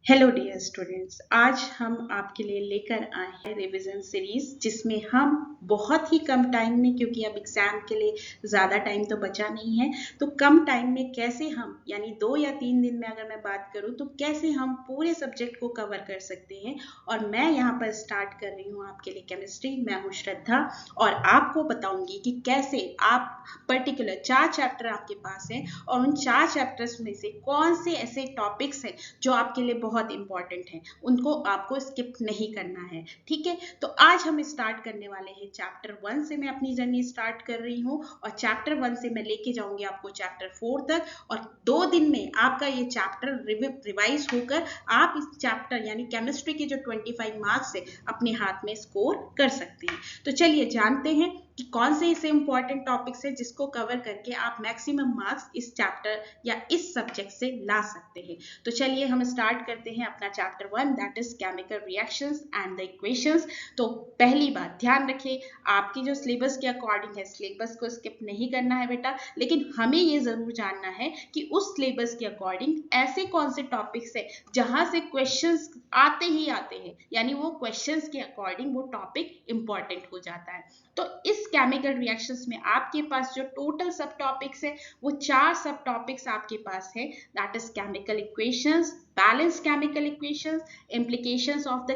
Hello dear students, आज हम आपके लिए लेकर आए हैं रिवीजन सीरीज जिसमें हम बहुत ही कम टाइम में, क्योंकि अब एग्जाम के लिए ज़्यादा टाइम तो बचा नहीं है, तो कम टाइम में कैसे हम यानी 2 या 3 दिन में अगर मैं बात करूं तो कैसे हम पूरे सब्जेक्ट को कवर कर सकते हैं। और मैं यहाँ पर स्टार्ट कर रही हूँ आपके लिए केमिस्ट्री। मैं हूँ श्रद्धा और आपको बताऊंगी कि कैसे आप पर्टिकुलर 4 चैप्टर आपके पास हैं और उन 4 चैप्टर्स में से कौन से ऐसे टॉपिक्स हैं जो आपके लिए बहुत इंपॉर्टेंट है, उनको आपको स्किप नहीं करना है। ठीक है, तो आज हम स्टार्ट करने वाले हैं चैप्टर 1 से। मैं अपनी जर्नी स्टार्ट कर रही हूँ और चैप्टर 1 से मैं लेके जाऊंगी आपको चैप्टर 4 तक, और 2 दिन में आपका ये चैप्टर रिवाइज होकर आप इस चैप्टर यानी केमिस्ट्री के जो 25 मार्क्स है अपने हाथ में स्कोर कर सकते हैं। तो चलिए जानते हैं कि कौन से ऐसे इंपॉर्टेंट टॉपिक्स हैं जिसको कवर करके आप मैक्सिमम मार्क्स इस चैप्टर या इस सब्जेक्ट से ला सकते हैं। तो चलिए हम स्टार्ट करते हैं अपना chapter 1, that is chemical reactions and the equations. तो पहली बात ध्यान रखिए, आपकी जो सिलेबस के अकॉर्डिंग है, सिलेबस को स्किप नहीं करना है बेटा, लेकिन हमें ये जरूर जानना है कि उस सिलेबस के अकॉर्डिंग ऐसे कौन से टॉपिक्स है जहां से क्वेश्चंस आते ही आते हैं, यानी वो क्वेश्चंस के अकॉर्डिंग वो टॉपिक इंपॉर्टेंट हो जाता है। तो इस केमिकल रिएक्शंस में आपके पास जो टोटल सब टॉपिक्स है वो 4 सब टॉपिक्स आपके पास है, that is chemical equations, balanced chemical equations, implications of the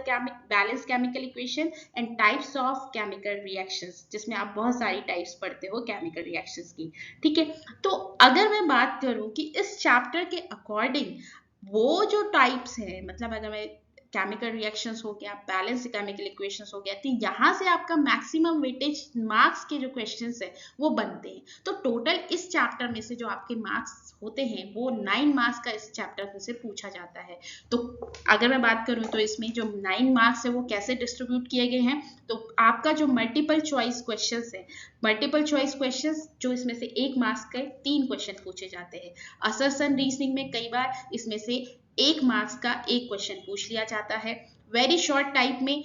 balanced chemical equation and types of chemical reactions, जिसमें आप बहुत सारी टाइप्स पढ़ते हो केमिकल रिएक्शंस की। ठीक है, तो अगर मैं बात करूं कि इस चैप्टर के अकॉर्डिंग वो जो टाइप्स है, मतलब अगर मैं केमिकल रिएक्शंस हो गया, बैलेंस केमिकल इक्वेशंस हो गया, तो यहाँ से आपका मैक्सिमम वेटेज मार्क्स के जो क्वेश्चंस है वो बनते हैं। तो टोटल इस चैप्टर में से जो आपके मार्क्स होते हैं वो 9 मार्क्स का इस चैप्टर में से पूछा जाता है। तो अगर मैं बात करूं तो इसमें जो 9 मार्क्स है वो कैसे डिस्ट्रीब्यूट किए गए हैं, तो आपका जो मल्टीपल चॉइस क्वेश्चंस है, मल्टीपल चॉइस क्वेश्चंस जो इसमें से 1 मार्क्स के 3 क्वेश्चन पूछे जाते हैं। असर्शन रीजनिंग में कई बार इसमें से 1 मार्क्स का 1 क्वेश्चन पूछ लिया जाता है। वेरी शॉर्ट टाइप में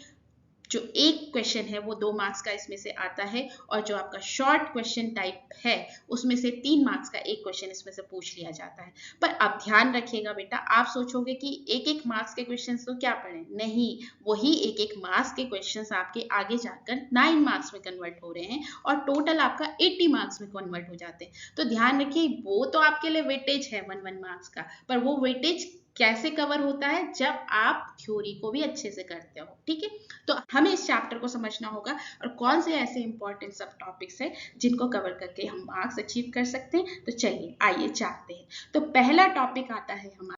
जो 1 क्वेश्चन है वो 2 मार्क्स का इसमें से आता है, और जो आपका शॉर्ट क्वेश्चन टाइप है उसमें से 3 मार्क्स का 1 क्वेश्चन इसमें से पूछ लिया जाता है। पर अब ध्यान रखिएगा बेटा, आप सोचोगे कि 1-1 मार्क्स के क्वेश्चंस तो क्या पढ़े, नहीं, वही 1-1 मार्क्स के क्वेश्चंस आपके आगे जाकर 9 मार्क्स में कन्वर्ट हो रहे हैं और टोटल आपका 80 मार्क्स में कन्वर्ट हो जाते हैं। तो ध्यान रखिए, वो तो आपके लिए वेटेज है 1-1 मार्क्स का, पर वो वेटेज कैसे कवर होता है जब आप थ्योरी को भी अच्छे से करते हो। ठीक है, तो हमें इस चैप्टर को समझना होगा और कौन से ऐसे इंपॉर्टेंट सब टॉपिक्स हैं जिनको कवर करके हम मार्क्स अचीव कर सकते हैं। तो चलिए आइए जानते हैं। तो पहला टॉपिक आता है हमारा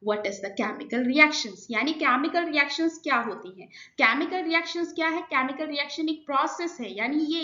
what is the chemical reactions, यानी केमिकल रिएक्शंस क्या होती हैं। केमिकल रिएक्शंस क्या है? केमिकल रिएक्शन एक प्रोसेस है, यानी ये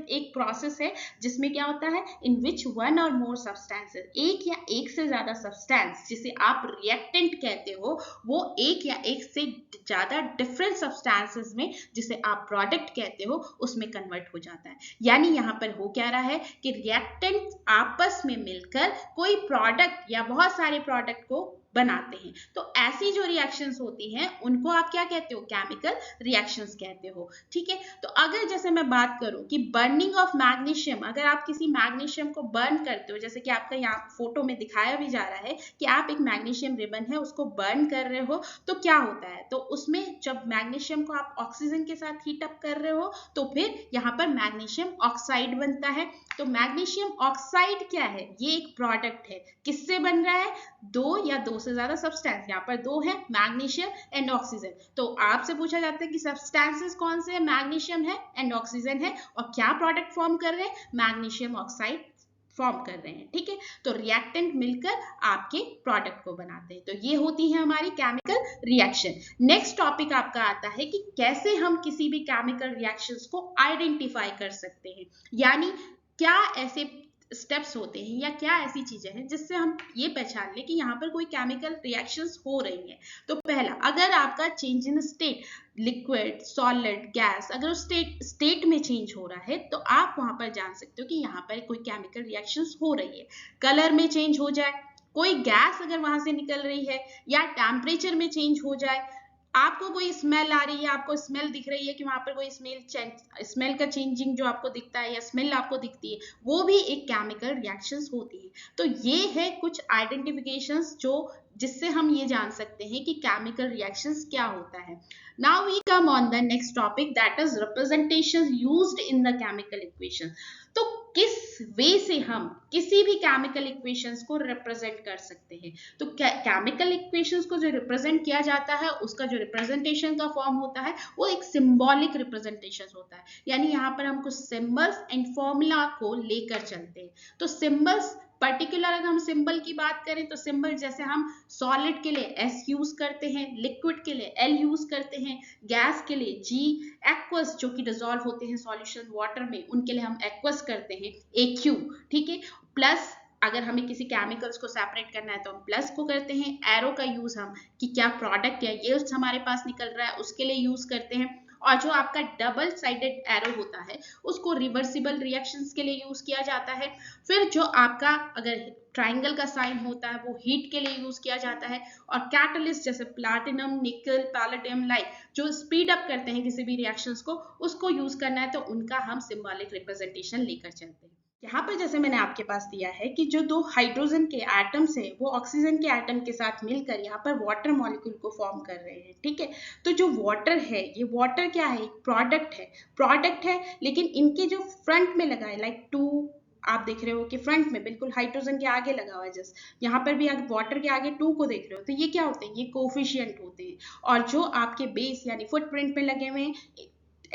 एक प्रोसेस है जिसमें क्या होता है, इन विच वन और मोर सब्सटेंसेस, एक या एक से ज्यादा सब्सटेंस जिसे आप रिएक्टेंट कहते हो, वो एक या एक से ज्यादा डिफरेंट सब्सटेंसेस में जिसे आप प्रोडक्ट कहते हो उसमें कन्वर्ट हो जाता है। यानी यहाँ पर हो क्या रहा है कि रिएक्टेंट आपस में मिलकर कोई प्रोडक्ट या बहुत सारे प्रोडक्ट को बनाते हैं। तो ऐसी जो रिएक्शंस होती हैं उनको आप क्या कहते हो? केमिकल रिएक्शंस कहते हो। ठीक है, तो अगर जैसे मैं बात करूं कि बर्निंग ऑफ मैग्नीशियम, अगर आप किसी मैग्नीशियम को बर्न करते हो, जैसे कि आपका यहाँ फोटो में दिखाया भी जा रहा है कि आप एक मैग्नीशियम रिबन है उसको बर्न कर रहे हो, तो क्या होता है, तो उसमें जब मैग्नीशियम को आप ऑक्सीजन के साथ हीट अप कर रहे हो तो फिर यहाँ पर मैग्नीशियम ऑक्साइड बनता है। तो मैग्नीशियम ऑक्साइड क्या है? ये एक प्रोडक्ट है, किससे बन रहा है? 2 या 2 से ज्यादा सब्सटेंस, यहाँ पर 2 है, मैग्नीशियम एंड ऑक्सीजन। तो आपसे पूछा जाता है कि सब्सटेंसेस कौन से है? मैग्नीशियम है एंड ऑक्सीजन है, और क्या प्रोडक्ट फॉर्म कर रहे हैं? मैग्नीशियम ऑक्साइड फॉर्म कर रहे हैं। ठीक है, तो रिएक्टेंट मिलकर आपके प्रोडक्ट को बनाते हैं। तो ये होती है हमारी केमिकल रिएक्शन। नेक्स्ट टॉपिक आपका आता है कि कैसे हम किसी भी केमिकल रिएक्शंस को आइडेंटिफाई कर सकते हैं, यानी क्या ऐसे स्टेप्स होते हैं या क्या ऐसी चीजें हैं जिससे हम ये पहचान लें कि यहाँ पर कोई केमिकल रिएक्शंस हो रही हैं। तो पहला, अगर आपका change in state, liquid, solid, gas, अगर उस स्टेट में चेंज हो रहा है तो आप वहां पर जान सकते हो कि यहाँ पर कोई केमिकल रिएक्शंस हो रही है। कलर में चेंज हो जाए, कोई गैस अगर वहां से निकल रही है, या टेम्परेचर में चेंज हो जाए, आपको कोई स्मेल आ रही है, आपको स्मेल दिख रही है कि वहां पर कोई स्मेल का चेंजिंग जो आपको दिखता है या स्मेल आपको दिखती है, वो भी एक केमिकल रिएक्शंस होती है। तो ये है कुछ आइडेंटिफिकेशंस जो जिससे हम ये जान सकते हैं कि केमिकल रिएक्शंस क्या होता है। Now we come on the next topic, that is representation used in the chemical equation. तो किस वे से हम किसी भी केमिकल इक्वेशंस को रिप्रेजेंट कर सकते हैं। तो केमिकल इक्वेशंस को जो रिप्रेजेंट किया जाता है, उसका जो रिप्रेजेंटेशन का फॉर्म होता है वो एक सिंबॉलिक रिप्रेजेंटेशन होता है। यानी यहाँ पर हम कुछ सिंबल्स एंड फॉर्मूला को लेकर चलते हैं। तो सिंबल्स पर्टिकुलर अगर हम सिंबल की बात करें तो सिंबल जैसे हम सॉलिड के लिए S यूज करते हैं, लिक्विड के लिए L यूज करते हैं, गैस के लिए G, एक्वस जो कि डिसॉल्व होते हैं सॉल्यूशन वाटर में उनके लिए हम एक्वस करते हैं AQ, ठीक है। प्लस अगर हमें किसी केमिकल्स को सेपरेट करना है तो हम प्लस को करते हैं। एरो का यूज हम कि क्या प्रोडक्ट या यील्ड्स हमारे पास निकल रहा है उसके लिए यूज करते हैं। और जो आपका डबल साइडेड एरो होता है उसको रिवर्सिबल रिएक्शंस के लिए यूज किया जाता है। फिर जो आपका अगर ट्राइंगल का साइन होता है वो हीट के लिए यूज किया जाता है। और कैटलिस्ट जैसे प्लैटिनम, निकल, पैलेडियम लाइक जो स्पीड अप करते हैं किसी भी रिएक्शंस को, उसको यूज करना है तो उनका हम सिंबॉलिक रिप्रेजेंटेशन लेकर चलते हैं। यहाँ पर जैसे मैंने आपके पास दिया है कि जो दो हाइड्रोजन के एटम्स है वो ऑक्सीजन के एटम के साथ मिलकर यहाँ पर वाटर मॉलिक्यूल को फॉर्म कर रहे हैं, ठीक है। तो जो वाटर है, ये वाटर क्या है, एक प्रोडक्ट है, लेकिन इनके जो फ्रंट में लगा है लाइक 2, आप देख रहे हो कि फ्रंट में बिल्कुल हाइड्रोजन के आगे लगा हुआ है, जस्ट यहाँ पर भी आप वाटर के आगे 2 को देख रहे हो, तो ये क्या होते हैं, ये कोफिशिएंट होते हैं। और जो आपके बेस यानी फुटप्रिंट में लगे हुए हैं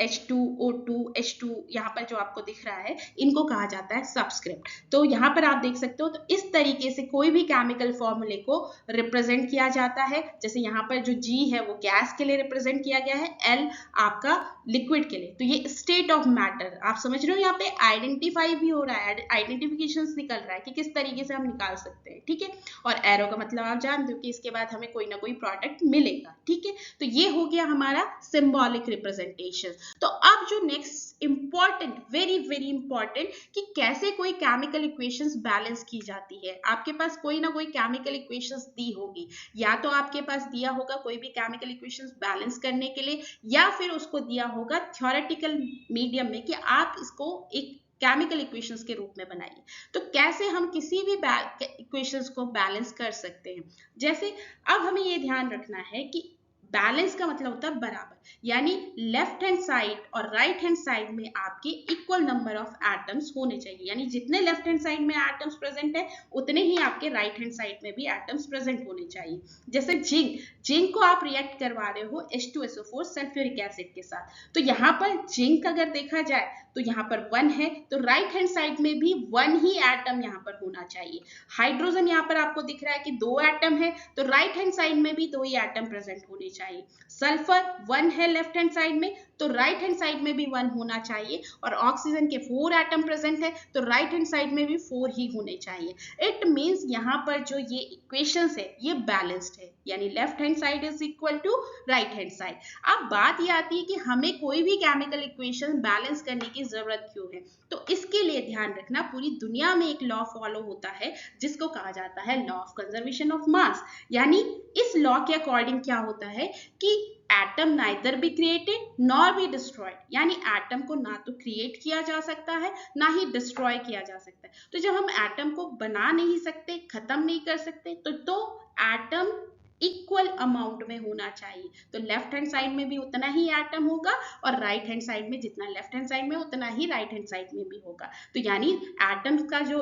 H2, O2, H2 यहाँ पर जो आपको दिख रहा है इनको कहा जाता है सबस्क्रिप्ट। तो यहाँ पर आप देख सकते हो, तो इस तरीके से कोई भी केमिकल फॉर्मूले को रिप्रेजेंट किया जाता है। जैसे यहाँ पर जो G है वो गैस के लिए रिप्रेजेंट किया गया है, L आपका लिक्विड के लिए। तो ये स्टेट ऑफ मैटर आप समझ रहे हो, यहाँ पे आइडेंटिफाई भी हो रहा है, आइडेंटिफिकेशन निकल रहा है कि किस तरीके से हम निकाल सकते हैं, ठीक है। और एरो का मतलब आप जानते हो कि इसके बाद हमें कोई ना कोई प्रोडक्ट मिलेगा, ठीक है। तो ये हो गया हमारा सिंबॉलिक रिप्रेजेंटेशन। तो अब जो next important, very very important, कि कैसे कोई केमिकल इक्वेशंस बैलेंस की जाती है। आपके पास कोई ना कोई केमिकल इक्वेशंस दी होगी, या तो आपके पास दिया होगा कोई भी केमिकल इक्वेशंस बैलेंस करने के लिए, या फिर उसको दिया होगा थ्योरेटिकल मीडियम में कि आप इसको एक केमिकल इक्वेशंस के रूप में बनाइए। तो कैसे हम किसी भी इक्वेशंस को बैलेंस कर सकते हैं। जैसे अब हमें ये ध्यान रखना है कि बैलेंस का मतलब होता है बराबर, यानी लेफ्ट हैंड साइड और राइट हैंड साइड में आपके इक्वल नंबर ऑफ एटम्स होने चाहिए। यानी जितने लेफ्ट हैंड साइड में एटम्स प्रेजेंट है उतने ही आपके राइट हैंड साइड में भी एटम्स प्रेजेंट होने चाहिए। जैसे जिंक को आप रिएक्ट करवा रहे हो H2SO4 सल्फ्यूरिक एसिड के साथ, तो यहाँ पर जिंक अगर देखा जाए तो यहाँ पर 1 है, तो राइट हैंड साइड में भी 1 ही एटम यहाँ पर होना चाहिए। हाइड्रोजन यहाँ पर आपको दिख रहा है कि 2 एटम है, तो राइट हैंड साइड में भी 2 ही एटम प्रेजेंट होने चाहिए। सल्फर 1 है लेफ्ट हैंड साइड में, तो राइट हैंड साइड में भी 1 होना चाहिए। और ऑक्सीजन के 4 एटम प्रेजेंट है, तो राइट हैंड साइड में भी 4 ही होने चाहिए। इट मींस यहाँ पर जो ये इक्वेशंस है ये बैलेंस्ड है, यानी left hand side is equal to right hand side. अब बात ये आती है कि हमें कोई भी केमिकल इक्वेशन बैलेंस करने की जरूरत क्यों है। तो इसके लिए ध्यान रखना, पूरी दुनिया में एक लॉ फॉलो होता है जिसको कहा जाता है law of conservation of mass. यानी इस लॉ के अकॉर्डिंग क्या होता है कि atom neither be created nor be destroyed, यानी एटम को ना तो क्रिएट किया जा सकता है ना ही डिस्ट्रॉय किया जा सकता है। तो जब हम एटम को बना नहीं सकते, खत्म नहीं कर सकते, तो एटम इक्वल अमाउंट में होना चाहिए। तो लेफ्ट हैंड साइड में भी उतना ही एटम होगा और राइट हैंड साइड में जितना लेफ्ट हैंड साइड में उतना ही राइट हैंड साइड में भी होगा। तो यानी एटम्स का जो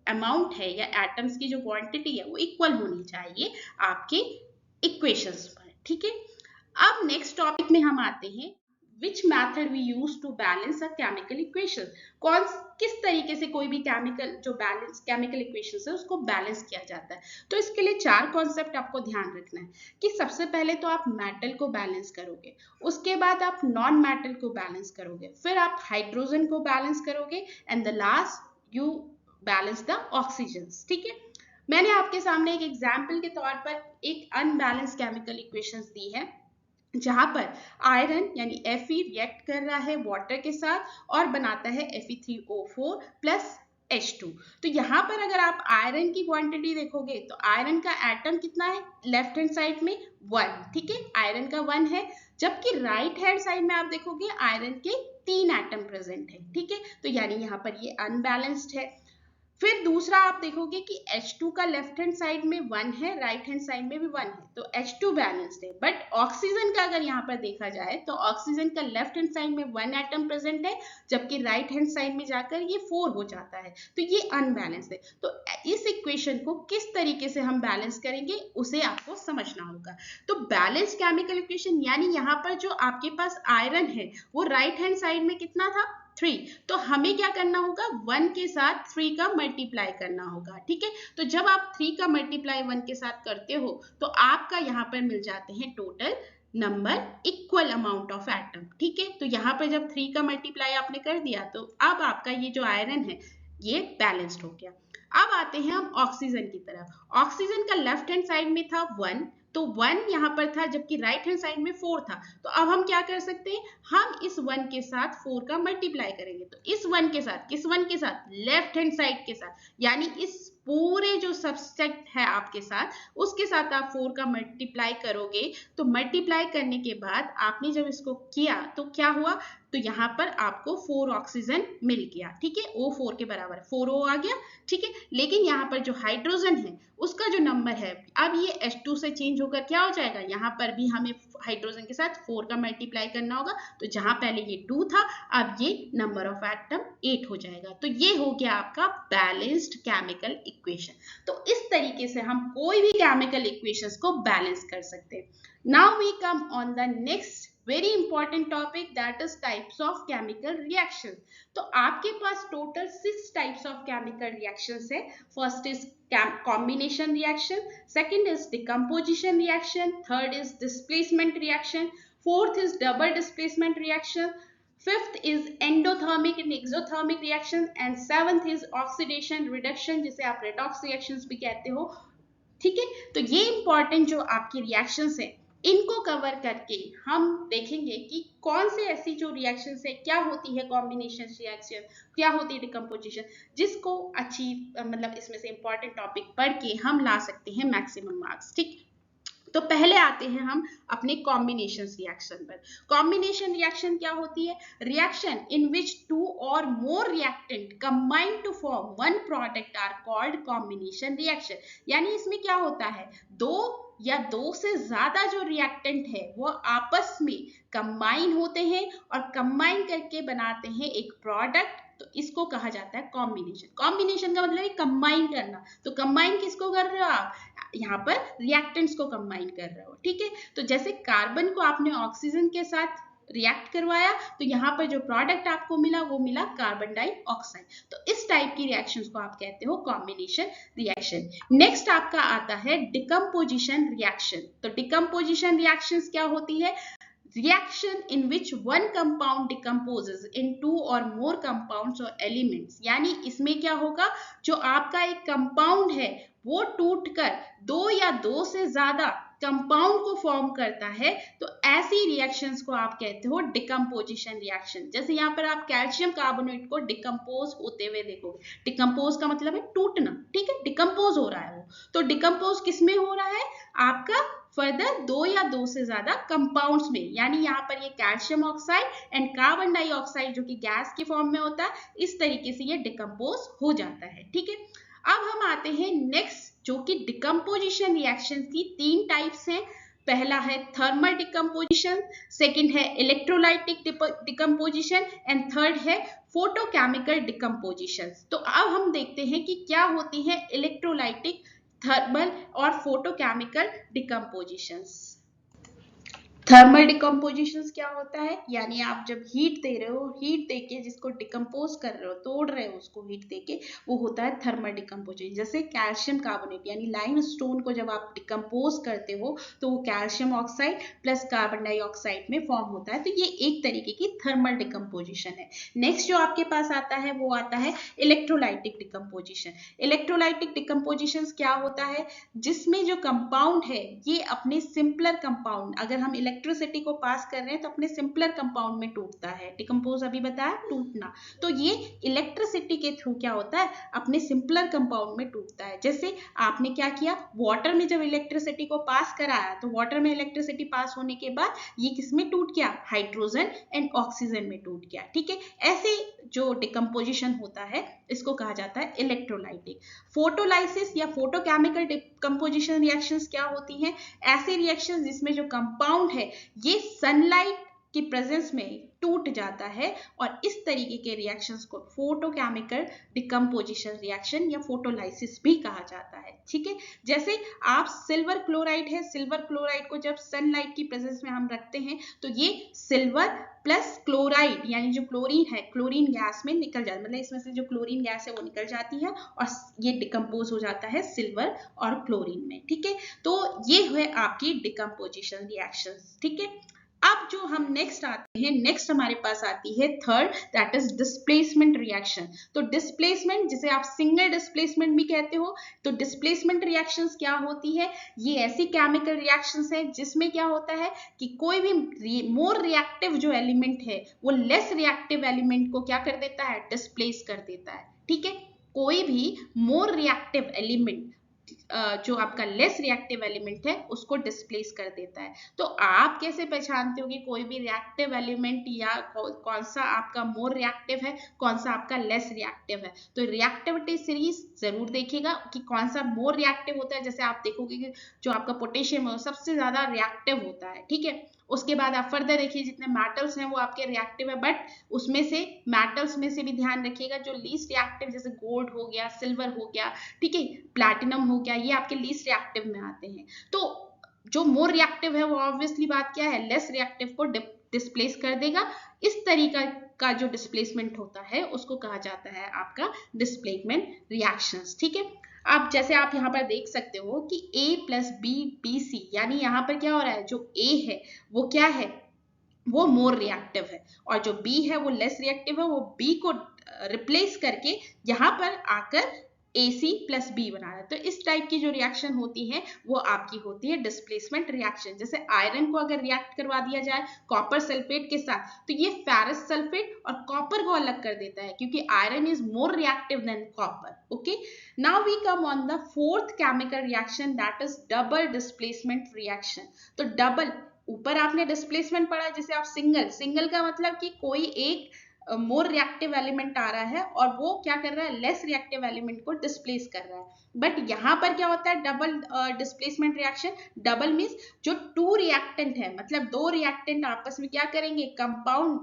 अमाउंट है या एटम्स की जो क्वांटिटी है वो इक्वल होनी चाहिए आपके इक्वेशंस पर, ठीक है। अब नेक्स्ट टॉपिक में हम आते हैं, which method we use to balance a chemical equation. किस तरीके से कोई भी केमिकल इक्वेशन है उसको बैलेंस किया जाता है। तो इसके लिए 4 कॉन्सेप्ट आपको ध्यान रखना है कि सबसे पहले तो आप मेटल को बैलेंस करोगे, उसके बाद आप नॉन मेटल को बैलेंस करोगे, फिर आप हाइड्रोजन को बैलेंस करोगे, and the last you balance the oxygen, ठीक है। मैंने आपके सामने एक एग्जाम्पल के तौर पर एक अनबैलेंस केमिकल इक्वेशंस दी है, जहां पर आयरन यानी Fe रिएक्ट कर रहा है वाटर के साथ और बनाता है Fe3O4 प्लस H2। तो यहाँ पर अगर आप आयरन की क्वांटिटी देखोगे तो आयरन का एटम कितना है, लेफ्ट हैंड साइड में 1, ठीक है, आयरन का 1 है, जबकि राइट हैंड साइड में आप देखोगे आयरन के 3 एटम प्रेजेंट है, ठीक है, तो यानी यहाँ पर ये अनबैलेंस्ड है। फिर दूसरा आप देखोगे कि H2 का लेफ्ट हैंड साइड में 1 है, राइट हैंड साइड में भी 1 है, तो H2 बैलेंस्ड है। बट ऑक्सीजन का अगर यहाँ पर देखा जाए तो ऑक्सीजन का लेफ्ट हैंड साइड में 1 एटम प्रेजेंट है, जबकि राइट हैंड साइड में जाकर ये 4 हो जाता है, तो ये अनबैलेंस्ड है। तो इस इक्वेशन को किस तरीके से हम बैलेंस करेंगे उसे आपको समझना होगा। तो बैलेंस केमिकल इक्वेशन यानी यहाँ पर जो आपके पास आयरन है वो राइट हैंड साइड में कितना था, 3, तो हमें क्या करना होगा, 1 के साथ 3 का मल्टीप्लाई करना होगा, ठीक है। तो जब आप 3 का मल्टीप्लाई 1 के साथ करते हो तो आपका यहाँ पर मिल जाते हैं total number equal amount of atom, ठीक है। तो यहाँ पर जब 3 का मल्टीप्लाई आपने कर दिया तो अब आपका ये जो आयरन है ये बैलेंस्ड हो गया। अब आते हैं हम ऑक्सीजन की तरफ। ऑक्सीजन का लेफ्ट हैंड साइड में था 1, तो 1 यहाँ पर था, जबकि राइट हैंड साइड में 4 था, तो अब हम क्या कर सकते हैं, हम इस 1 के साथ 4 का मल्टीप्लाई करेंगे। तो इस 1 के साथ, किस 1 के साथ, लेफ्ट हैंड साइड के साथ, यानी इस पूरे जो सबसेट है आपके साथ उसके साथ आप 4 का मल्टीप्लाई करोगे। तो मल्टीप्लाई करने के बाद आपने जब इसको किया तो क्या हुआ, तो यहाँ पर आपको 4 ऑक्सीजन मिल गया, ठीक है, O4 के बराबर 4O आ गया, ठीक है। लेकिन यहाँ पर जो हाइड्रोजन है उसका जो नंबर है अब ये H2 से चेंज होकर क्या हो जाएगा, यहाँ पर भी हमें हाइड्रोजन के साथ 4 का मल्टीप्लाई करना होगा। तो जहां पहले ये 2 था अब ये नंबर ऑफ एटम 8 हो जाएगा। तो ये हो गया आपका बैलेंस्ड केमिकल इक्वेशन। तो इस तरीके से हम कोई भी केमिकल इक्वेशंस को बैलेंस कर सकते हैं। Now we come on the next very important topic, that is types of chemical reactions. तो आपके पास total 6 types of chemical reactions है। First is combination reaction, second is decomposition reaction, third is displacement reaction, fourth is double displacement reaction, fifth is endothermic and exothermic reaction, and seventh is oxidation reduction जिसे आप redox reactions भी कहते हो, ठीक है। तो ये इंपॉर्टेंट जो आपकी रिएक्शंस है इनको कवर करके हम देखेंगे कि कौन से ऐसी जो रिएक्शंस है, क्या होती है कॉम्बिनेशन रिएक्शन, क्या होती है डिकम्पोजिशन, जिसको अच्छी मतलब इसमें से इंपॉर्टेंट टॉपिक पढ़ के हम ला सकते हैं मैक्सिमम मार्क्स, ठीक। तो पहले आते हैं हम अपने कॉम्बिनेशन रिएक्शन पर। कॉम्बिनेशन रिएक्शन क्या होती है, रिएक्शन इन विच 2 और more reactant combine to form one product are called combination reaction. यानी इसमें क्या होता है, 2 या 2 से ज्यादा जो रिएक्टेंट है वो आपस में कंबाइन होते हैं और कंबाइन करके बनाते हैं एक प्रोडक्ट, तो इसको कहा जाता है कॉम्बिनेशन। कॉम्बिनेशन का मतलब है कंबाइन करना, तो कंबाइन किसको कर रहे हो आप, यहाँ पर रिएक्टेंट्स को कंबाइन कर रहे हो, ठीक है। तो जैसे कार्बन को आपने ऑक्सीजन के साथ रिएक्ट करवाया तो यहाँ पर जो प्रोडक्ट आपको मिला वो मिला कार्बन डाइऑक्साइड। तो इस टाइप की रिएक्शंस को आप कहते हो कॉम्बिनेशन रिएक्शन। नेक्स्ट आपका आता है डिकम्पोजिशन रिएक्शन। तो डिकम्पोजिशन रिएक्शंस क्या होती है, reaction in which one compound decomposes in 2 or more compounds or elements। यानी इसमें क्या होगा, जो आपका एक कंपाउंड है वो टूटकर 2 या 2 से ज्यादा कंपाउंड को फॉर्म करता है, तो ऐसी रिएक्शंस को आप कहते हो डिकम्पोजिशन रिएक्शन। जैसे यहाँ पर आप कैल्शियम कार्बोनेट को डिकम्पोज होते हुए देखोगे, डिकम्पोज का मतलब है टूटना, ठीक है, डिकम्पोज हो रहा है वो, तो डिकम्पोज किसमें हो रहा है, आपका फर्दर 2 या 2 से ज्यादा कंपाउंड्स में। यानी यहाँ पर ये calcium oxide and carbon dioxide जो कि गैस के फॉर्म में होता है, इस तरीके से ये डिकम्पोज हो जाता है, ठीक है। अब हम आते हैं नेक्स्ट, जो कि डिकम्पोजिशन रिएक्शन की 3 टाइप्स हैं। पहला है थर्मल डिकम्पोजिशन, सेकंड है इलेक्ट्रोलाइटिक डिकम्पोजिशन एंड थर्ड है फोटोकेमिकल डिकम्पोजिशन। तो अब हम देखते हैं कि क्या होती है इलेक्ट्रोलाइटिक, थर्मल और फोटोकेमिकल डिकम्पोजिशंस। थर्मल डिकम्पोजिशंस क्या होता है, यानी आप जब हीट दे रहे हो, हीट देके जिसको डिकम्पोज कर रहे हो, तोड़ रहे हो उसको हीट देके, वो होता है थर्मल डिकम्पोजिशन। जैसे कैल्शियम कार्बोनेट यानी लाइम स्टोन को जब आप डिकम्पोज करते हो तो वो calcium oxide plus carbon dioxide में फॉर्म होता है, तो ये एक तरीके की थर्मल डिकम्पोजिशन है। नेक्स्ट जो आपके पास आता है वो आता है इलेक्ट्रोलाइटिक डिकम्पोजिशन। इलेक्ट्रोलाइटिक डिकम्पोजिशन क्या होता है, जिसमें जो कंपाउंड है ये अपने सिंपलर कंपाउंड, अगर हम इलेक्ट्रिसिटी को पास कर रहे हैं तो अपने सिंपलर कंपाउंड में टूटता है। डिकम्पोज अभी बताया, टूटना। तो ये इलेक्ट्रिसिटी के थ्रू क्या होता है, अपने सिंपलर कंपाउंड में टूटता है। जैसे आपने क्या किया, वाटर में जब इलेक्ट्रिसिटी को पास कराया तो वाटर में इलेक्ट्रिसिटी पास होने के बाद ये किसमें टूट गया, हाइड्रोजन एंड ऑक्सीजन में टूट गया। ठीक है, ऐसे जो डिकम्पोजिशन होता है इसको कहा जाता है इलेक्ट्रोलाइटिक। फोटोलाइसिस या फोटोकेमिकल डिकम्पोजिशन रिएक्शंस क्या होती हैं, ऐसे रिएक्शंस जिसमें जो कंपाउंड है ये सनलाइट की प्रेजेंस में टूट जाता है, और इस तरीके के रिएक्शंस को फोटोकेमिकल डिकम्पोजिशन रिएक्शन या फोटोलाइसिस भी कहा जाता है। ठीक है, जैसे आप सिल्वर क्लोराइड है, सिल्वर क्लोराइड को जब सनलाइट की प्रेजेंस में हम रखते हैं तो ये सिल्वर प्लस क्लोराइड यानी जो क्लोरीन है, क्लोरीन गैस में निकल जाता है, मतलब इसमें से जो क्लोरीन गैस है वो निकल जाती है और ये डिकम्पोज हो जाता है सिल्वर और क्लोरीन में। ठीक है, तो ये है आपकी डिकम्पोजिशन रिएक्शंस। ठीक है, अब जो हम नेक्स्ट आते हैं, नेक्स्ट हमारे पास आती है third, that is displacement reaction. तो डिस्प्लेसमेंट, जिसे आप सिंगल डिस्प्लेसमेंट भी कहते हो, तो डिस्प्लेसमेंट रिएक्शंस क्या होती है, ये ऐसी केमिकल रिएक्शंस है जिसमें क्या होता है कि कोई भी मोर रिएक्टिव जो एलिमेंट है वो लेस रिएक्टिव एलिमेंट को क्या कर देता है, डिस्प्लेस कर देता है। ठीक है, कोई भी मोर रिएक्टिव एलिमेंट जो आपका लेस रिएक्टिव एलिमेंट है उसको डिस्प्लेस कर देता है। तो आप कैसे पहचानते हो कि कोई भी रिएक्टिव एलिमेंट या कौन सा आपका मोर रिएक्टिव है, कौन सा आपका लेस रिएक्टिव है? तो रिएक्टिविटी सीरीज जरूर देखिएगा कि कौन सा मोर रिएक्टिव होता है। जैसे आप देखोगे कि जो आपका पोटेशियम है वो सबसे ज्यादा रिएक्टिव होता है। ठीक है, उसके बाद आप फर्दर देखिए जितने मेटल्स हैं वो आपके रिएक्टिव है, बट उसमें से मेटल्स में से भी ध्यान रखिएगा जो लीस्ट रिएक्टिव, जैसे गोल्ड हो गया, सिल्वर हो गया, ठीक है, प्लैटिनम हो गया, ये आपके लीस्ट रिएक्टिव में आते हैं। तो जो मोर रिएक्टिव है वो ऑब्वियसली बात क्या है, लेस रिएक्टिव को डिस्प्लेस कर देगा। इस तरीका का जो डिस्प्लेसमेंट होता है उसको कहा जाता है आपका डिस्प्लेसमेंट रिएक्शंस। ठीक है, अब जैसे आप यहाँ पर देख सकते हो कि A plus B B C, यानी यहाँ पर क्या हो रहा है, जो A है वो क्या है, वो मोर रिएक्टिव है, और जो B है वो लेस रिएक्टिव है, वो B को रिप्लेस करके यहाँ पर आकर AC प्लस B बना रहा है। तो इस टाइप की जो रिएक्शन होती है वो आपकी होती है डिस्प्लेसमेंट रिएक्शन। जैसे आयरन को अगर रिएक्ट करवा दिया जाए कॉपर सल्फेट के साथ तो ये फेरस सल्फेट और कॉपर को अलग कर देता है, क्योंकि iron is more reactive than copper. Okay, now we come on the fourth chemical reaction, that is double displacement reaction. तो डबल, ऊपर आपने डिस्प्लेसमेंट पढ़ा जिसे आप सिंगल, सिंगल का मतलब कि कोई एक मोर रिएक्टिव एलिमेंट आ रहा है और वो क्या कर रहा है, लेस रिएक्टिव एलिमेंट को डिस्प्लेस कर रहा है। बट यहाँ पर क्या होता है double displacement reaction, double means जो टू रिएक्टेंट है, मतलब दो रिएक्टेंट आपस में क्या करेंगे, कंपाउंड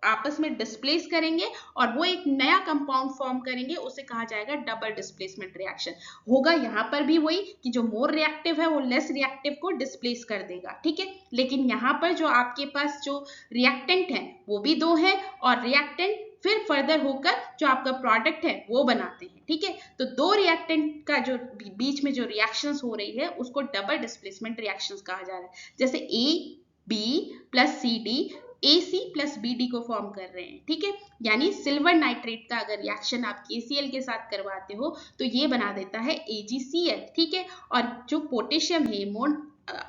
आपस में डिस्प्लेस करेंगे और वो एक नया कंपाउंड फॉर्म करेंगे, उसे कहा जाएगा डबल डिस्प्लेसमेंट रिएक्शन। होगा यहाँ पर भी वही कि जो मोर रिएक्टिव है वो लेस रिएक्टिव को डिस्प्लेस कर देगा। ठीक है, लेकिन यहाँ पर जो आपके पास जो रिएक्टेंट है वो भी दो है और रिएक्टेंट फिर फर्दर होकर जो आपका प्रोडक्ट है वो बनाते हैं। ठीक है, तो दो रिएक्टेंट का जो बीच में जो रिएक्शंस हो रही है उसको डबल डिस्प्लेसमेंट रिएक्शंस कहा जा रहा है। जैसे A B plus C D AC plus BD को फॉर्म कर रहे हैं। ठीक है, यानी सिल्वर नाइट्रेट का अगर रिएक्शन आप KCl के साथ करवाते हो तो ये बना देता है AgCl। ठीक है, और जो पोटेशियम है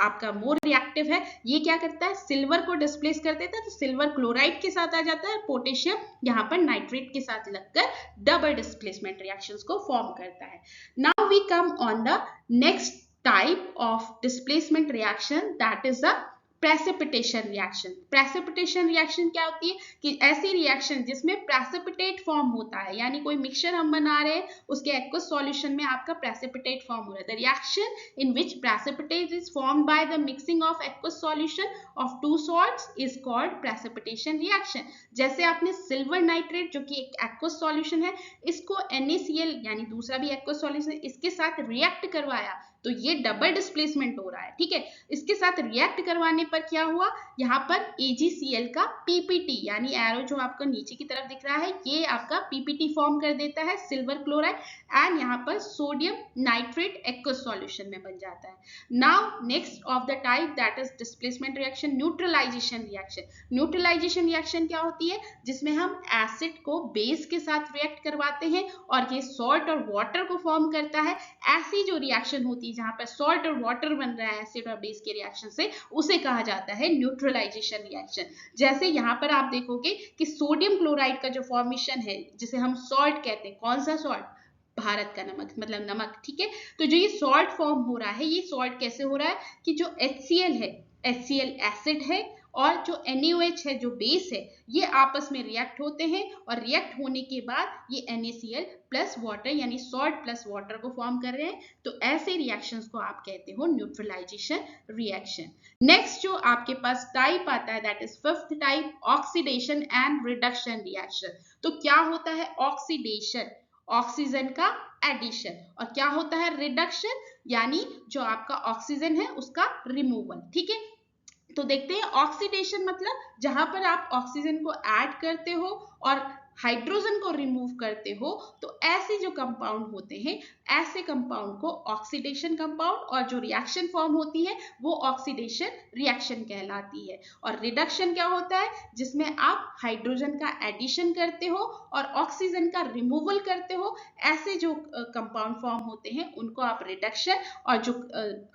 आपका मोर रिएक्टिव है, ये क्या करता है, सिल्वर को डिस्प्लेस कर देता है, तो सिल्वर क्लोराइड के साथ आ जाता है, पोटेशियम यहाँ पर नाइट्रेट के साथ लगकर डबल डिस्प्लेसमेंट रिएक्शंस को फॉर्म करता है। Now we come on the next type of displacement reaction, that is the precipitation reaction. Precipitation reaction क्या होती है कि ऐसी रिएक्शन जिसमें प्रेसिपिटेट फॉर्म होता है, यानी कोई मिक्सचर हम बना रहे हैं उसके एक्वस सॉल्यूशन में आपका प्रेसिपिटेट फॉर्म हो रहा है। The reaction in which precipitate is formed by the mixing of aqueous solution of two salts is called precipitation reaction. जैसे आपने सिल्वर नाइट्रेट जो कि एक एक्वस सॉल्यूशन है, इसको NaCl यानी दूसरा भी एक्वस सॉल्यूशन इसके साथ रिएक्ट करवाया तो ये डबल डिस्प्लेसमेंट हो रहा है। ठीक है, इसके साथ रिएक्ट करवाने पर क्या हुआ, यहाँ पर AgCl का PPT यानी एरो जो आपको नीचे की तरफ दिख रहा है ये आपका PPT फॉर्म कर देता है सिल्वर क्लोराइड, एंड यहाँ पर सोडियम नाइट्रेट एक्वस सॉल्यूशन में बन जाता है। Now next of the type that is displacement reaction, neutralisation reaction. Neutralisation reaction क्या होती है, जिसमें हम एसिड को बेस के साथ रिएक्ट करवाते हैं और ये सॉल्ट और वाटर को फॉर्म करता है। ऐसी जो रिएक्शन होती है जहां पर सॉल्ट और वाटर बन रहा है एसिड और बेस के रिएक्शन से, उसे कहा जाता है न्यूट्रलाइजेशन रिएक्शन। जैसे यहाँ पर आप देखोगे कि सोडियम क्लोराइड का जो फॉर्मेशन है, जिसे हम सॉल्ट कहते हैं, कौन सा सॉल्ट? भारत का नमक, मतलब नमक, ठीक है। तो जो ये सॉल्ट फॉर्म हो रहा है, ये सॉल्ट कैसे हो रहा है कि जो HCl है, HCl एसिड है, और जो NaOH है जो बेस है, ये आपस में रिएक्ट होते हैं, और रिएक्ट होने के बाद ये NaCl प्लस वाटर यानी सॉल्ट प्लस वाटर को फॉर्म कर रहे हैं। तो ऐसे रिएक्शंस को आप कहते हो न्यूट्रलाइजेशन रिएक्शन। नेक्स्ट जो आपके पास टाइप आता है, that is fifth type, oxidation and reduction reaction. तो क्या होता है ऑक्सीडेशन? ऑक्सीजन का एडिशन। और क्या होता है रिडक्शन? यानी जो आपका ऑक्सीजन है उसका रिमूवल, ठीक है। तो देखते हैं ऑक्सीडेशन मतलब जहां पर आप ऑक्सीजन को ऐड करते हो और हाइड्रोजन को रिमूव करते हो, तो ऐसे जो कंपाउंड होते हैं, ऐसे कंपाउंड को ऑक्सीडेशन कंपाउंड, और जो रिएक्शन फॉर्म होती है वो ऑक्सीडेशन रिएक्शन कहलाती है। और रिडक्शन क्या होता है? जिसमें आप हाइड्रोजन का एडिशन करते हो और ऑक्सीजन का रिमूवल करते हो, ऐसे जो कंपाउंड फॉर्म होते हैं उनको आप रिडक्शन, और जो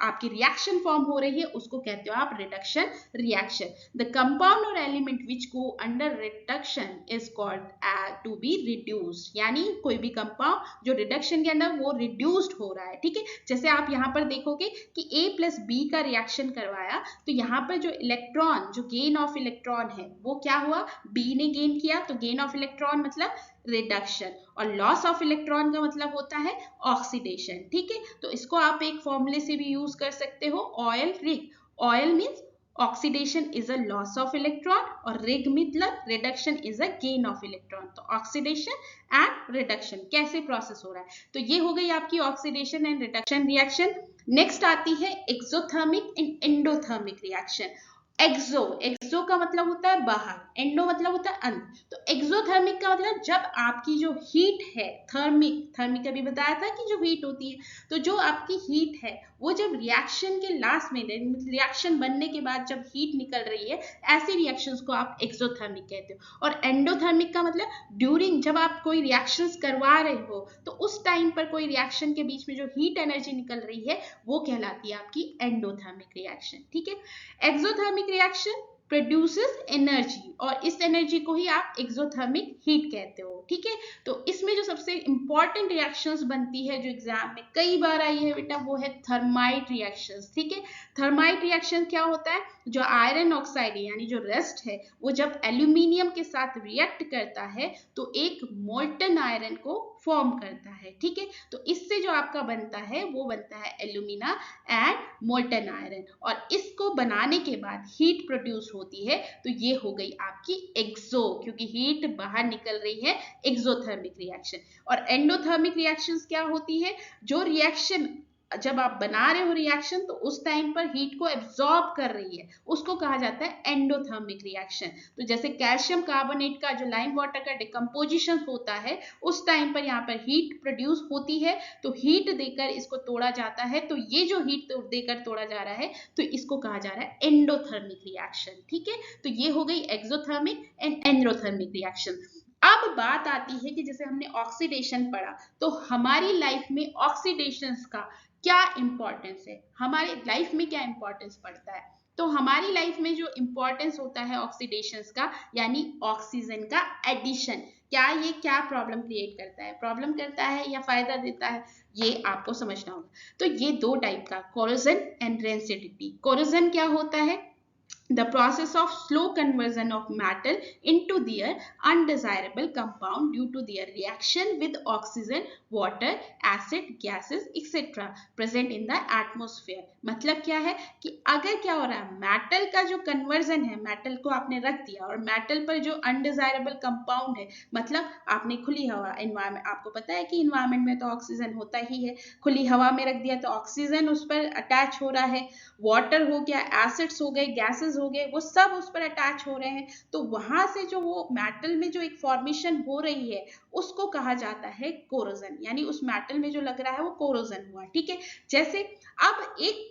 आपकी रिएक्शन फॉर्म हो रही है उसको कहते हो आप रिडक्शन रिएक्शन। द कंपाउंड और element which go under reduction is called to be reduced. यानी कोई भी कंपाउंड जो रिडक्शन के अंदर वो रिड्यूस्ड हो रहा है, ठीक है। जैसे आप यहाँ पर देखोगे कि A प्लस B का रिएक्शन करवाया, तो यहाँ पर जो इलेक्ट्रॉन, जो गेन ऑफ इलेक्ट्रॉन है वो क्या हुआ? B ने गेन किया, तो गेन ऑफ इलेक्ट्रॉन मतलब रिडक्शन, और लॉस ऑफ इलेक्ट्रॉन का मतलब होता है ऑक्सीडेशन, ठीक है। तो इसको आप एक फॉर्मूले से भी यूज कर सकते हो, oil rig. Oil means oxidation is a loss of electron, और रिग मतलब reduction is a gain of electron. तो ऑक्सीडेशन एंड रिडक्शन कैसे प्रोसेस हो रहा है? तो ये हो गई आपकी oxidation and reduction reaction. Next आती है एक्सोथर्मिक एंड एंडोथर्मिक रिएक्शन। एक्सो का मतलब होता है बाहर, एंडो मतलब होता है अंदर। तो एक्सोथर्मिक का मतलब जब आपकी जो हीट है, थर्मिक अभी बताया था कि जो हीट होती है, तो जो आपकी हीट है वो जब रिएक्शन के लास्ट में, रिएक्शन बनने के बाद जब हीट निकल रही है, ऐसे रिएक्शंस को आप एक्सोथर्मिक कहते हो। और एंडोथर्मिक का मतलब ड्यूरिंग, जब आप कोई रिएक्शंस करवा रहे हो तो उस टाइम पर कोई रिएक्शन के बीच में जो हीट एनर्जी निकल रही है वो कहलाती है आपकी एंडोथर्मिक रिएक्शन, ठीक है। एक्सोथर्मिक रिएक्शन प्रोड्यूसेस एनर्जी, और इस एनर्जी को ही आप एक्सोथर्मिक हीट कहते हो, ठीक है। तो इसमें जो सबसे इंपॉर्टेंट रिएक्शंस बनती है जो एग्जाम में कई बार आई है बेटा, वो है थर्माइट रिएक्शंस, ठीक है। थर्माइट रिएक्शन क्या होता है? जो आयरन ऑक्साइड है यानी जो रस्ट है, वो जब एल्यूमिनियम के साथ रिएक्ट करता है तो एक मोल्टन आयरन को फॉर्म करता है, ठीक है। तो इससे जो आपका बनता है वो बनता है एल्यूमिना एंड मोल्टन आयरन, और इसको बनाने के बाद हीट प्रोड्यूस होती है, तो ये हो गई आपकी एक्सो, क्योंकि हीट बाहर निकल रही है, एक्सोथर्मिक रिएक्शन। और एंडोथर्मिक रिएक्शंस क्या होती है? जो रिएक्शन जब आप बना रहे हो रिएक्शन, तो उस टाइम पर हीट को एब्जॉर्ब कर रही है, उसको कहा जाता है एंडोथर्मिक रिएक्शन। तो जैसे कैल्शियम कार्बोनेट का जो लाइम वाटर का डिकम्पोजिशन होता है, उस टाइम पर यहाँ पर हीट प्रोड्यूस होती है, तो हीट देकर इसको तोड़ा जाता है। तो ये जो हीट देकर तोड़ा जा रहा है, तो इसको कहा जा रहा है एंडोथर्मिक रिएक्शन, ठीक है। तो ये हो गई एक्सोथर्मिक एंड एंडोथर्मिक रिएक्शन। अब बात आती है कि जैसे हमने ऑक्सीडेशन पढ़ा, तो हमारी लाइफ में ऑक्सीडेशंस का क्या इंपॉर्टेंस है, हमारी लाइफ में क्या इंपॉर्टेंस पड़ता है? तो हमारी लाइफ में जो इंपॉर्टेंस होता है ऑक्सीडेशंस का, यानी ऑक्सीजन का एडिशन, क्या प्रॉब्लम क्रिएट करता है? प्रॉब्लम करता है या फायदा देता है? ये आपको समझना होगा। तो ये दो टाइप का, कोरोजन एंड रेसिडिटी। कोरोजन क्या होता है? The process of slow conversion of metal into their undesirable compound due to their reaction with oxygen, water, acid, gases, etc. present in the atmosphere। मतलब क्या है कि अगर क्या हो रहा है, मेटल का जो कन्वर्जन है, मेटल को आपने रख दिया और मेटल पर जो अनडिजायरेबल कंपाउंड है, मतलब आपने खुली हवा, एनवायरमेंट, आपको पता है कि एनवायरमेंट में तो ऑक्सीजन होता ही है, खुली हवा में रख दिया तो ऑक्सीजन उस पर अटैच हो रहा है, वाटर हो गया, एसिड्स हो गए, गैसेस हो गए, वो सब उस पर अटैच हो रहे हैं। तो वहां से जो वो मेटल में जो एक फॉर्मेशन हो रही है, उसको कहा जाता है कोरोजन, यानी उस मेटल में जो लग रहा है वो कोरोजन हुआ, ठीक है। जैसे अब एक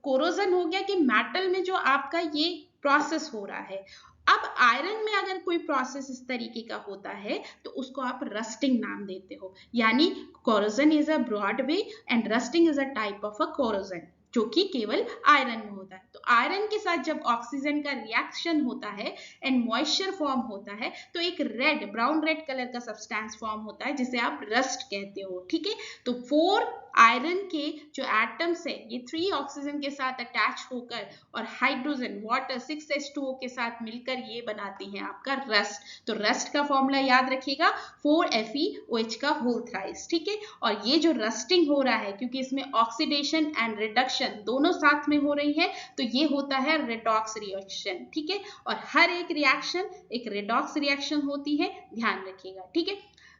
कोरोजन हो गया कि मेटल में जो आपका ये प्रोसेस हो रहा है, अब आयरन में अगर कोई प्रोसेस इस तरीके का होता है तो उसको आप रस्टिंग नाम देते हो, यानी corrosion is a broad way and rusting is a type of a corrosion जो कि केवल आयरन में होता है। तो आयरन के साथ जब ऑक्सीजन का रिएक्शन होता है एंड मॉइस्चर फॉर्म होता है तो एक रेड ब्राउन रेड कलर का सब्सटेंस फॉर्म होता है जिसे आप रस्ट कहते हो, ठीक है। तो 4 आयरन के जो एटम्स है ये 3 ऑक्सीजन के साथ अटैच होकर और हाइड्रोजन वाटर 6H2O के साथ मिलकर ये बनाती हैं आपका रस्ट। तो रस्ट का फॉर्मूला याद रखिएगा 4FeOH का होल थ्राइस, ठीक है। और ये जो रस्टिंग हो रहा है क्योंकि इसमें ऑक्सीडेशन एंड रिडक्शन दोनों साथ में हो रही है तो ये होता है रेडॉक्स रिएक्शन, ठीक है। और हर एक रिएक्शन एक रेडॉक्स रिएक्शन होती है, ध्यान रखिएगा, ठीक है।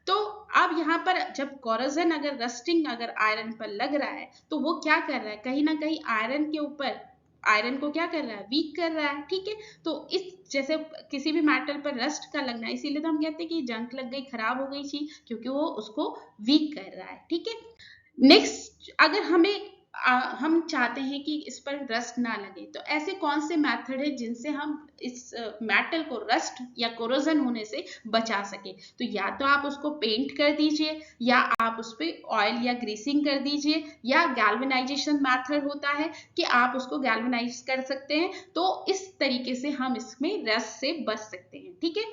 तो अब यहाँ पर जब कोरोजन अगर रस्टिंग अगर आयरन पर लग रहा है तो वो क्या कर रहा है, कहीं ना कहीं आयरन के ऊपर आयरन को क्या कर रहा है, वीक कर रहा है, ठीक है। तो इस जैसे किसी भी मेटल पर रस्ट का लगना, इसीलिए तो हम कहते हैं कि जंग लग गई, खराब हो गई चीज, क्योंकि वो उसको वीक कर रहा है, ठीक है। नेक्स्ट, अगर हम चाहते हैं कि इस पर रस्ट ना लगे तो ऐसे कौन से मेथड है जिनसे हम इस मेटल को रस्ट या कोरोजन होने से बचा सके। तो या तो आप उसको पेंट कर दीजिए, या आप उस पर ऑयल या ग्रीसिंग कर दीजिए, या गैल्वेनाइजेशन मेथड होता है कि आप उसको गैल्वेनाइज कर सकते हैं। तो इस तरीके से हम इसमें रस्ट से बच सकते हैं, ठीक है।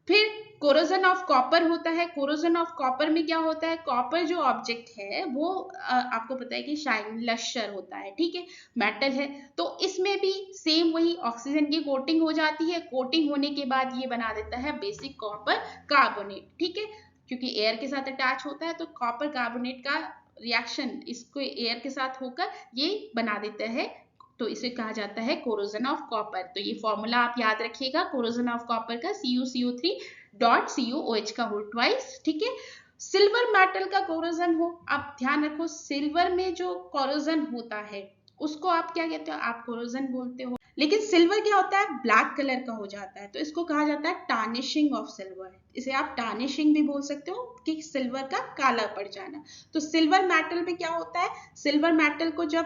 फिर कोरोजन ऑफ कॉपर होता है। कोरोजन ऑफ कॉपर में क्या होता है, कॉपर जो ऑब्जेक्ट है वो आपको पता है कि शाइन लश्यर होता है, ठीक है, मेटल है। तो इसमें भी सेम वही ऑक्सीजन की कोटिंग हो जाती है, कोटिंग होने के बाद ये बना देता है बेसिक कॉपर कार्बोनेट, ठीक है। क्योंकि एयर के साथ अटैच होता है तो कॉपर कार्बोनेट का रिएक्शन इसको एयर के साथ होकर ये बना देता है, तो इसे कहा जाता है कोरोजन ऑफ कॉपर। तो ये फॉर्मूला आप याद रखिएगा कोरोजन ऑफ कॉपर का CuCO3.CuOH का होल ट्वाइस, ठीक है। सिल्वर मेटल का कोरोजन हो, आप ध्यान रखो सिल्वर में जो कोरोजन होता है उसको आप क्या कहते हो, आप कोरोजन बोलते हो, लेकिन सिल्वर क्या होता है, ब्लैक कलर का हो जाता है, तो इसको कहा जाता है टार्निशिंग ऑफ सिल्वर। इसे आप टार्निशिंग भी बोल सकते हो कि सिल्वर का काला पड़ जाना। तो सिल्वर मेटल में क्या होता है, सिल्वर मेटल को जब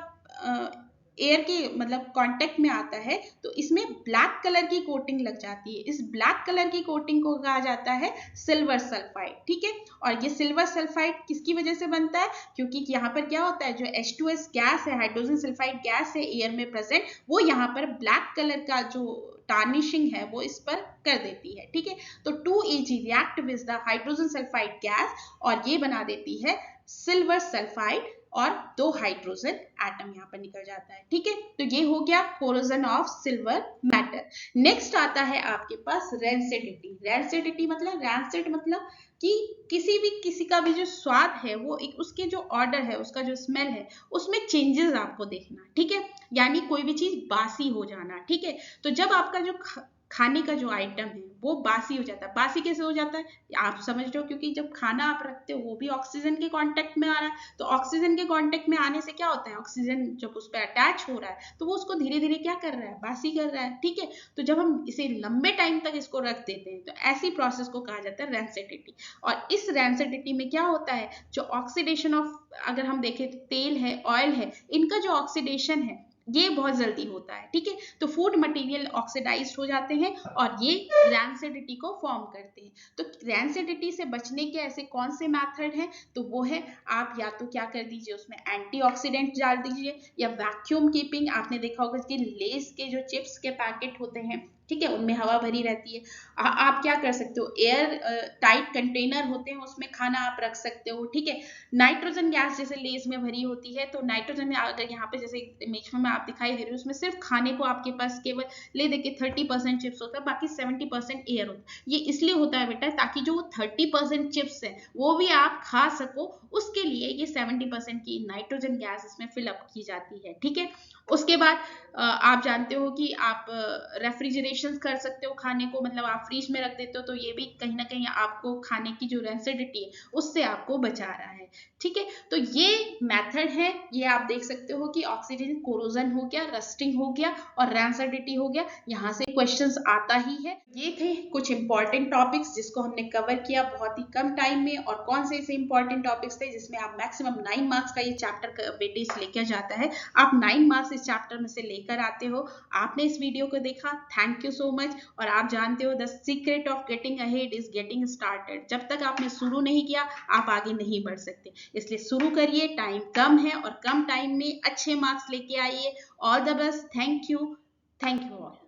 एयर के मतलब कांटेक्ट में आता है तो इसमें ब्लैक कलर की कोटिंग लग जाती है। इस ब्लैक कलर की कोटिंग को कहा जाता है सिल्वर सल्फाइड, ठीक है। और ये सिल्वर सल्फाइड किसकी वजह से बनता है, क्योंकि यहाँ पर क्या होता है, जो H2S गैस है, हाइड्रोजन सल्फाइड गैस है एयर में प्रेजेंट, वो यहाँ पर ब्लैक कलर का जो टार्निशिंग है वो इस पर कर देती है, ठीक है। तो 2Ag react with the hydrogen sulphide gas और ये बना देती है सिल्वर सल्फाइड और 2 हाइड्रोजन एटम यहाँ पर निकल जाता है, ठीक है। तो ये हो गया corrosion of silver metal. Next आता है आपके पास रैंसिडिटी। रैंसिडिटी मतलब रैंसिड मतलब कि किसी का भी जो स्वाद है वो एक उसके जो ऑर्डर है, उसका जो स्मेल है उसमें चेंजेस आपको देखना, ठीक है। यानी कोई भी चीज बासी हो जाना, ठीक है। तो जब आपका जो खाने का जो आइटम है वो बासी हो जाता है, बासी कैसे हो जाता है आप समझ रहे हो, क्योंकि जब खाना आप रखते हो वो भी ऑक्सीजन के कांटेक्ट में आ रहा है, तो ऑक्सीजन के कांटेक्ट में आने से क्या होता है, ऑक्सीजन जब उस पर अटैच हो रहा है तो वो उसको धीरे धीरे क्या कर रहा है, बासी कर रहा है, ठीक है। तो जब हम इसे लंबे टाइम तक इसको रख देते हैं तो ऐसी प्रोसेस को कहा जाता है रैंसिडिटी। और इस रैंसिडिटी में क्या होता है, जो ऑक्सीडेशन ऑफ, अगर हम देखें तो तेल है, ऑयल है, इनका जो ऑक्सीडेशन है ये बहुत जल्दी होता है, ठीक है। तो फूड मटेरियल ऑक्सीडाइज्ड हो जाते हैं और ये रैंसिडिटी को फॉर्म करते हैं। तो रैंसिडिटी से बचने के ऐसे कौन से मेथड हैं, तो वो है आप या तो क्या कर दीजिए उसमें एंटीऑक्सीडेंट डाल दीजिए, या वैक्यूम कीपिंग, आपने देखा होगा कि लेस के जो चिप्स के पैकेट होते हैं, ठीक है, उनमें हवा भरी रहती है, आप क्या कर सकते हो, एयर टाइट कंटेनर होते हैं उसमें खाना आप रख सकते हो, ठीक है। नाइट्रोजन गैस जैसे लेस में भरी होती है, तो नाइट्रोजन अगर यहाँ पे जैसे इमेज में आप दिखाई दे रहे हो उसमें सिर्फ खाने को आपके पास केवल ले दे के 30% चिप्स होता है, बाकी 70% एयर होता है। ये इसलिए होता है बेटा ताकि जो 30% चिप्स है वो भी आप खा सको, उसके लिए ये 70% की नाइट्रोजन गैस इसमें फिलअप की जाती है, ठीक है। उसके बाद आप जानते हो कि आप रेफ्रिजरेशन कर सकते हो खाने को, मतलब आप फ्रिज में रख देते हो, तो ये भी कहीं ना कहीं आपको खाने की जो रैंसिडिटी है उससे आपको बचा रहा है, ठीक है। तो ये मेथड है, ये आप देख सकते हो कि ऑक्सीजन कोरोजन हो गया, रस्टिंग हो गया और रैंसिडिटी हो गया, यहाँ से क्वेश्चंस आता ही है। ये थे कुछ इंपॉर्टेंट टॉपिक्स जिसको हमने कवर किया बहुत ही कम टाइम में, और कौन से ऐसे इंपॉर्टेंट टॉपिक्स थे जिसमें आप मैक्सिमम 9 मार्क्स का ये चैप्टर वेटेज लेकर जाता है, आप 9 मार्क्स इस चैप्टर में से लेकर आते हो। आपने इस वीडियो को देखा, thank you. You so much. और आप जानते हो the secret of getting ahead is getting started. जब तक आपने शुरू नहीं किया आप आगे नहीं बढ़ सकते, इसलिए शुरू करिए। टाइम कम है और कम टाइम में अच्छे मार्क्स लेके आइए। All the best. Thank you all.